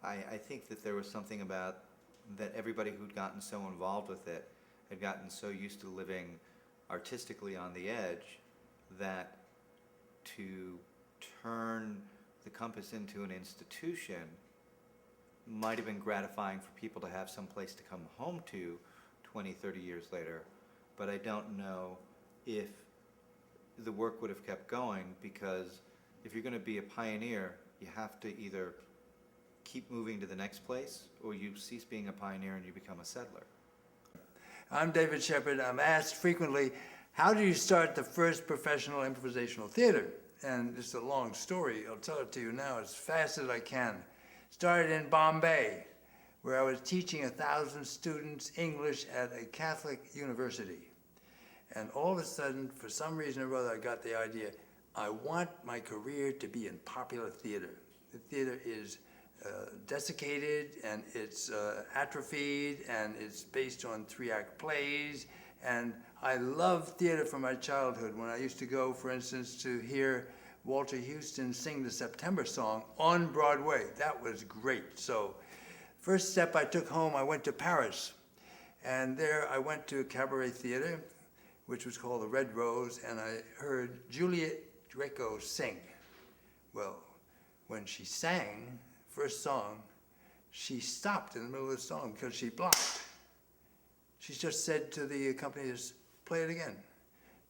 I think that there was something about that everybody who'd gotten so involved with it had gotten so used to living artistically on the edge that to turn the Compass into an institution might have been gratifying for people to have some place to come home to 20, 30 years later. But I don't know if the work would have kept going, because if you're going to be a pioneer, you have to either keep moving to the next place or you cease being a pioneer and you become a settler. I'm David Shepard. I'm asked frequently, how do you start the first professional improvisational theater? And it's a long story. I'll tell it to you now as fast as I can. Started in Bombay, where I was teaching 1,000 students English at a Catholic university. And all of a sudden, for some reason or other, I got the idea, I want my career to be in popular theater. The theater is desiccated, and it's atrophied, and it's based on 3-act plays. And I loved theater from my childhood, when I used to go, for instance, to hear Walter Houston sing the September song on Broadway. That was great. So first step I took home, I went to Paris. And there I went to a cabaret theater, which was called the Red Rose, and I heard Juliet Greco sing. Well, when she sang, first song, she stopped in the middle of the song because she blocked. She just said to the accompanist, play it again.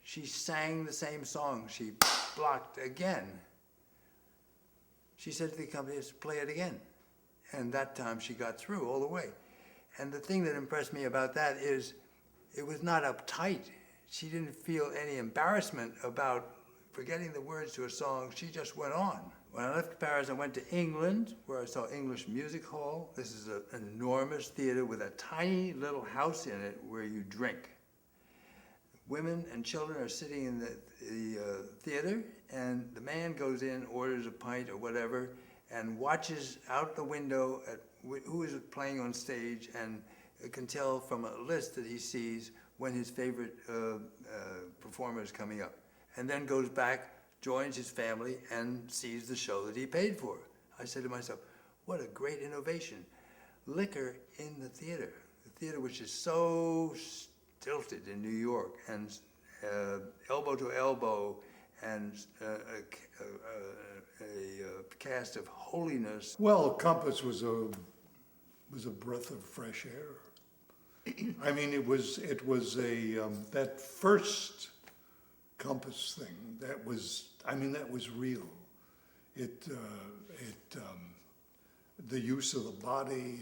She sang the same song. She blocked again. She said to the accompanist, play it again. And that time she got through all the way. And the thing that impressed me about that is it was not uptight. She didn't feel any embarrassment about forgetting the words to a song. She just went on. When I left Paris, I went to England, where I saw English Music Hall. This is an enormous theater with a tiny little house in it where you drink. Women and children are sitting in the theater, and the man goes in, orders a pint or whatever, and watches out the window at who is playing on stage, and can tell from a list that he sees when his favorite performer is coming up. And then goes back, joins his family, and sees the show that he paid for. I said to myself, what a great innovation. Liquor in the theater which is so stilted in New York, and elbow to elbow, and a cast of holiness. Well, Compass was a breath of fresh air. I mean, it was a that first Compass thing, that was real. The use of the body,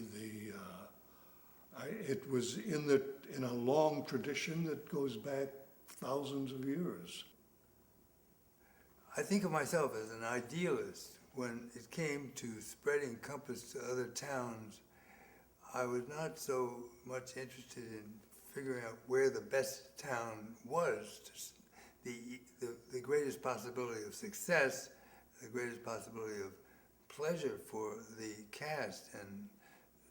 it was in a long tradition that goes back thousands of years. I think of myself as an idealist. When it came to spreading Compass to other towns, I was not so much interested in figuring out where the best town was. The greatest possibility of success, the greatest possibility of pleasure for the cast, and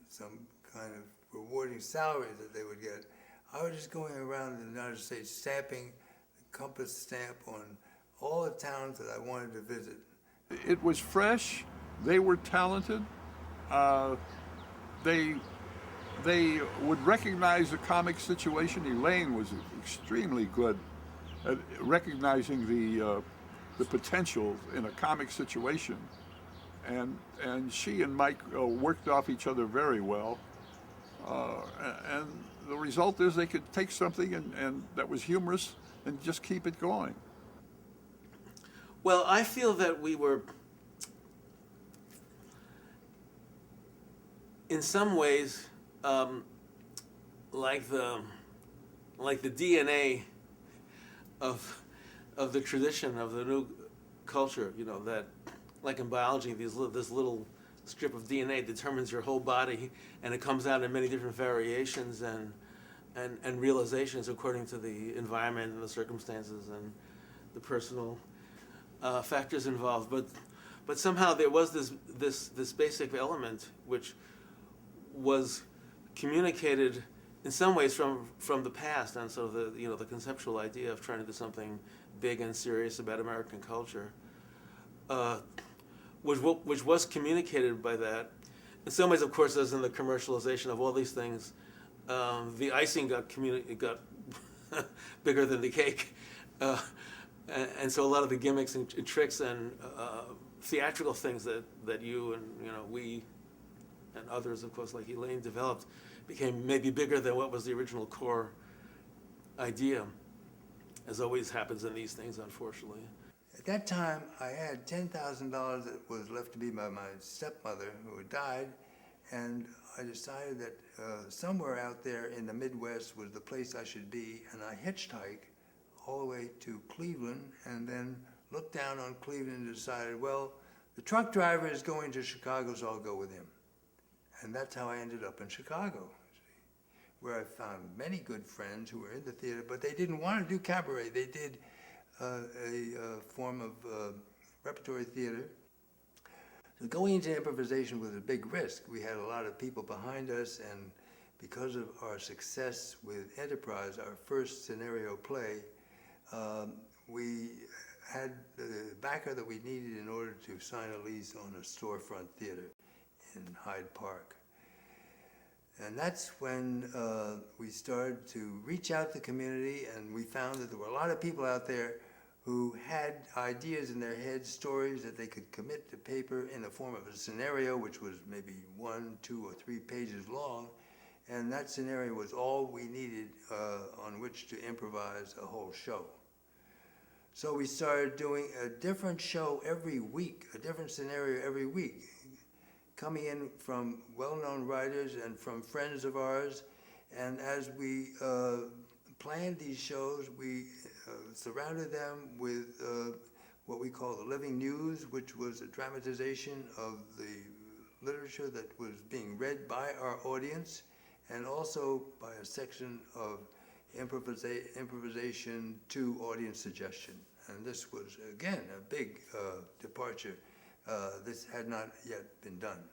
some kind of rewarding salary that they would get. I was just going around the United States stamping the Compass stamp on all the towns that I wanted to visit. It was fresh. They were talented. They would recognize the comic situation. Elaine was extremely good at recognizing the potential in a comic situation, and she and Mike worked off each other very well. And the result is they could take something and that was humorous and just keep it going. Well, I feel that we were, in some ways, like the DNA of the tradition of the new culture. You know, that, like in biology, this little strip of DNA determines your whole body, and it comes out in many different variations and realizations according to the environment and the circumstances and the personal factors involved. But somehow there was this basic element which was communicated in some ways from the past, and so the conceptual idea of trying to do something big and serious about American culture, which was communicated by that, in some ways, of course, as in the commercialization of all these things, the icing got bigger than the cake. And so a lot of the gimmicks and tricks and theatrical things that you and we and others, of course, like Elaine, developed became maybe bigger than what was the original core idea, as always happens in these things, unfortunately. At that time, I had $10,000 that was left to me by my stepmother, who had died, and I decided that somewhere out there in the Midwest was the place I should be, and I hitchhiked all the way to Cleveland, and then looked down on Cleveland and decided, well, the truck driver is going to Chicago, so I'll go with him. And that's how I ended up in Chicago, where I found many good friends who were in the theater, but they didn't want to do cabaret. They did a form of repertory theater. So going into improvisation was a big risk. We had a lot of people behind us, and because of our success with Enterprise, our first scenario play, we had the backer that we needed in order to sign a lease on a storefront theater in Hyde Park. And that's when we started to reach out to the community, and we found that there were a lot of people out there who had ideas in their heads, stories that they could commit to paper in the form of a scenario, which was maybe 1, 2, or 3 pages long. And that scenario was all we needed on which to improvise a whole show. So we started doing a different show every week, a different scenario every week, coming in from well-known writers and from friends of ours. And as we planned these shows, we surrounded them with what we call the living news, which was a dramatization of the literature that was being read by our audience, and also by a section of improvisation to audience suggestion. And this was, again, a big departure. This had not yet been done.